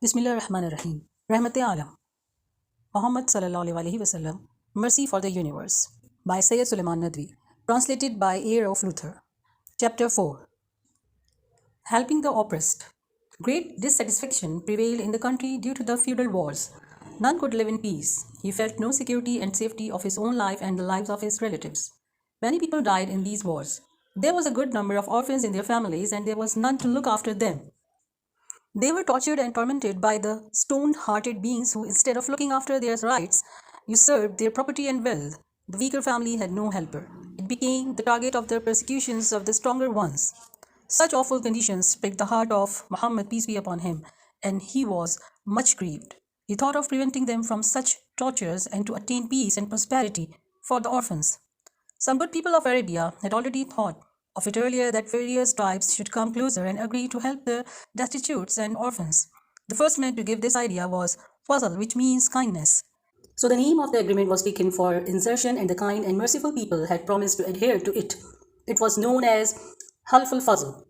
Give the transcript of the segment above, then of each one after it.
Bismillahir-Rahmanir-Rahim. Rahmat-i-Alam. Muhammad sallallahu alaihi wasallam, Mercy for the Universe, by SYED Sulaiman Nadvi, translated by A.Rauf Luther. Chapter 4. Helping the oppressed. Great dissatisfaction prevailed in the country due to the feudal wars. None could live in peace. He felt no security and safety of his own life and the lives of his relatives. Many people died in these wars. There was a good number of orphans in their families, and there was none to look after them. They were tortured and tormented by the stone-hearted beings who, instead of looking after their rights, usurped their property and wealth. The weaker family had no helper. It became the target of the persecutions of the stronger ones. Such awful conditions pricked the heart of Muhammad, peace be upon him, and he was much grieved. He thought of preventing them from such tortures and to attain peace and prosperity for the orphans. Some good people of Arabia had already thought of it earlier that various tribes should come closer and agree to help the destitutes and orphans. The first man to give this idea was Fazl, which means kindness. So the name of the agreement was taken for insertion, and the kind and merciful people had promised to adhere to it. It was known as Half al-Fazl.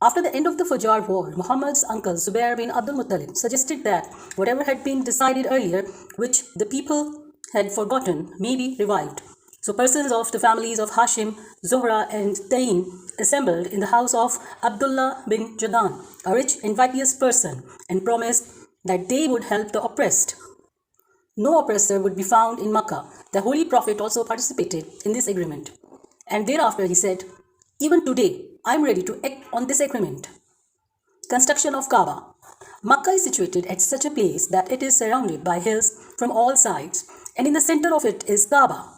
After the end of the Fajr war, Muhammad's uncle Zubair bin Abdul Muttalib suggested that whatever had been decided earlier, which the people had forgotten, may be revived. So persons of the families of Hashim, Zuhra and Taim assembled in the house of Abdullah bin Jadan, a rich and vigorous person, and promised that they would help the oppressed. No oppressor would be found in Makkah. The Holy Prophet also participated in this agreement. And thereafter he said, "Even today, I am ready to act on this agreement." Construction of Kaaba. Makkah is situated at such a place that it is surrounded by hills from all sides, and in the center of it is Kaaba.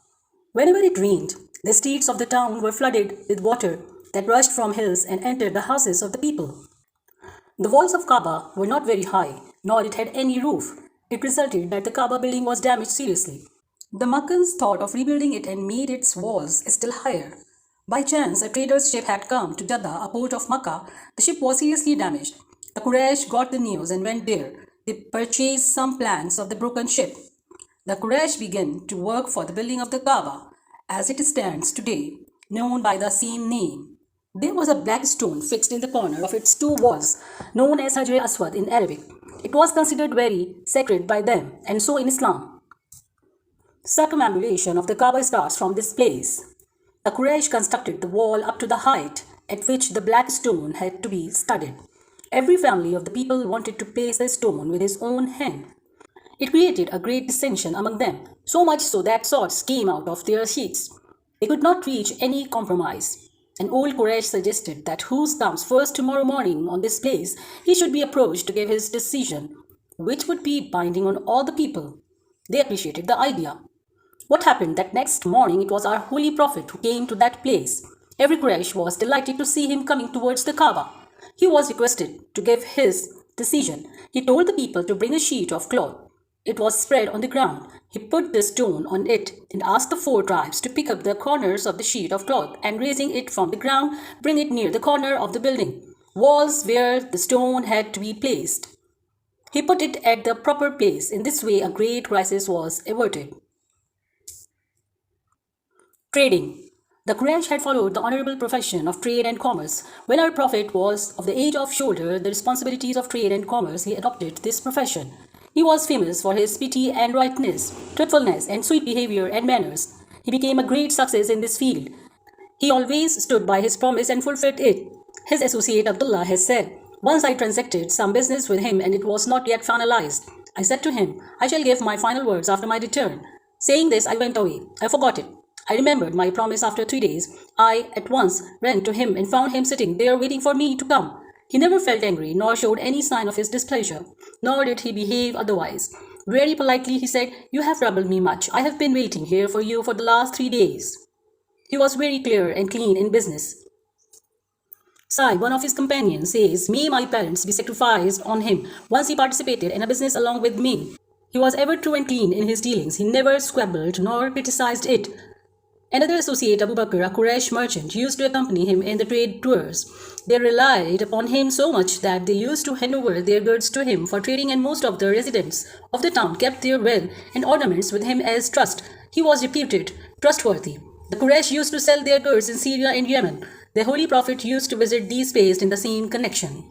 Whenever it rained, the streets of the town were flooded with water that rushed from hills and entered the houses of the people. The walls of Kaaba were not very high, nor it had any roof. It resulted that the Kaaba building was damaged seriously. The Makkans thought of rebuilding it and made its walls still higher. By chance, a trader's ship had come to Jeddah, a port of Makkah. The ship was seriously damaged. The Quraysh got the news and went there. They purchased some plans of the broken ship. The Quraysh began to work for the building of the Kaaba, as it stands today, known by the same name. There was a black stone fixed in the corner of its two walls, known as Hajar Aswad in Arabic. It was considered very sacred by them, and so in Islam. Circumambulation of the Kaaba starts from this place. The Quraysh constructed the wall up to the height at which the black stone had to be studded. Every family of the people wanted to place the stone with his own hand. It created a great dissension among them, so much so that swords came out of their sheaths. They could not reach any compromise. An old Quraysh suggested that who comes first tomorrow morning on this place, he should be approached to give his decision, which would be binding on all the people. They appreciated the idea. What happened that next morning, it was our holy prophet who came to that place. Every Quraysh was delighted to see him coming towards the Kaaba. He was requested to give his decision. He told the people to bring a sheet of cloth. It was spread on the ground. He put the stone on it and asked the four tribes to pick up the corners of the sheet of cloth and, raising it from the ground, bring it near the corner of the building, walls where the stone had to be placed. He put it at the proper place. In this way, a great crisis was averted. Trading. The Quraysh had followed the honorable profession of trade and commerce. When our prophet was of the age of shoulder the responsibilities of trade and commerce, he adopted this profession. He was famous for his piety and rightness, truthfulness, and sweet behavior and manners. He became a great success in this field. He always stood by his promise and fulfilled it. His associate Abdullah has said, "Once I transacted some business with him and it was not yet finalized. I said to him, 'I shall give my final words after my return.' Saying this, I went away. I forgot it. I remembered my promise after 3 days. I at once ran to him and found him sitting there waiting for me to come. He never felt angry, nor showed any sign of his displeasure, nor did he behave otherwise. Very politely he said, 'You have troubled me much. I have been waiting here for you for the last 3 days.' He was very clear and clean in business. Said, one of his companions, says, 'May my parents be sacrificed on him. Once he participated in a business along with me. He was ever true and clean in his dealings. He never squabbled nor criticized it.' Another associate, Abu Bakr, a Quraysh merchant, used to accompany him in the trade tours. They relied upon him so much that they used to hand over their goods to him for trading, and most of the residents of the town kept their wealth and ornaments with him as trust. He was reputed trustworthy. The Quraysh used to sell their goods in Syria and Yemen. The Holy Prophet used to visit these places in the same connection.